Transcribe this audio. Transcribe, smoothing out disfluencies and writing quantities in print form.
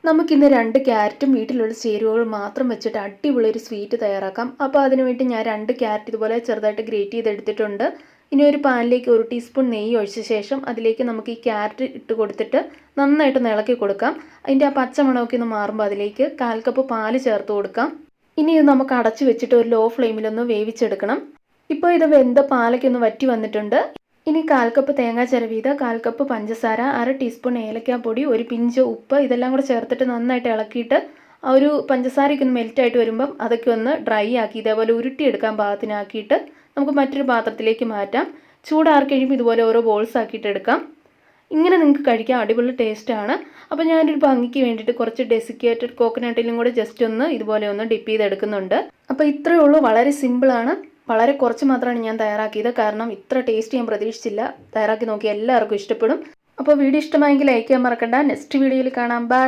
നമുക്കിന്ന് 2 ക്യാരറ്റും വീട്ടിലുള്ള ചേരുവകൾ മാത്രം വെച്ചിട്ട് അടിപൊളി ഒരു സ്വീറ്റ് തയ്യാറാക്കാം. അപ്പോൾ അതിനുവേണ്ടി ഞാൻ 2 ക്യാരറ്റ് ഇതുപോലെ ചെറുതായിട്ട് ഗ്രേറ്റ് ചെയ്തെടുത്തിട്ടുണ്ട്. ഇനി ഒരു പാനിലേക്ക് 1 ടീസ്പൂൺ നെയ്യ് ഒഴിച്ച ശേഷം അതിലേക്ക് നമുക്ക് ഈ ക്യാരറ്റ് ഇട്ട് കൊടുത്തിട്ട് നന്നായിട്ട് ഇളക്കി കൊടുക്കാം. അതിൻ്റെ ആ പച്ചമണമൊക്കെ ഒന്ന് മാറുമ്പോൾ അതിലേക്ക് 1/4 കപ്പ് പാല് ചേർത്ത് കൊടുക്കാം. ഇനി ഇത് നമുക്ക് അടച്ചു വെച്ചിട്ട് ഒരു ലോ ഫ്ലെയിമിലൊന്ന് വേവിച്ചെടുക്കണം. ഇപ്പോൾ ഇത് വെന്ത പാലൊക്കെ ഒന്ന് വറ്റി വന്നിട്ടുണ്ട്. ഇനി 1/4 കപ്പ് തേങ്ങാ ചിരവിയത്, 1/4 കപ്പ് പഞ്ചസാര, 1/2 ടീസ്പൂൺ ഏലക്കാപ്പൊടി, ഒരു പിഞ്ച് ഉപ്പ് ഇതെല്ലാം കൂടെ ചേർത്തിട്ട് നന്നായിട്ട് ഇളക്കിയിട്ട് ആ ഒരു പഞ്ചസാരയൊക്കെ ഒന്ന് മെൽറ്റായിട്ട് വരുമ്പം അതൊക്കെ ഒന്ന് ഡ്രൈ ആക്കി ഇതേപോലെ ഉരുട്ടിയെടുക്കാൻ പാകത്തിനാക്കിയിട്ട് നമുക്ക് മറ്റൊരു പാത്രത്തിലേക്ക് മാറ്റാം. ചൂടാറി കഴിയുമ്പോൾ ഇതുപോലെ ഓരോ ബോൾസ് ആക്കിയിട്ട് എടുക്കാം. ഇങ്ങനെ നിങ്ങൾക്ക് കഴിക്കാൻ അടിപൊളി ടേസ്റ്റാണ്. അപ്പോൾ ഞാനൊരു ഭംഗിക്ക് വേണ്ടിയിട്ട് കുറച്ച് ഡെസിക്കേറ്റഡ് കോക്കനട്ടിലും കൂടെ ജസ്റ്റ് ഒന്ന് ഇതുപോലെ ഒന്ന് ഡിപ്പ് ചെയ്തെടുക്കുന്നുണ്ട്. അപ്പോൾ ഇത്രയേ ഉള്ളൂ, വളരെ സിമ്പിളാണ്. വളരെ കുറച്ച് മാത്രമാണ് ഞാൻ തയ്യാറാക്കിയത്, കാരണം ഇത്ര ടേസ്റ്റ് ഞാൻ പ്രതീക്ഷിച്ചില്ല. തയ്യാറാക്കി നോക്കി എല്ലാവർക്കും ഇഷ്ടപ്പെടും. അപ്പോൾ വീഡിയോ ഇഷ്ടമായെങ്കിൽ ലൈക്ക് ചെയ്യാൻ മറക്കണ്ട. നെക്സ്റ്റ് വീഡിയോയിൽ കാണാം. ബൈ.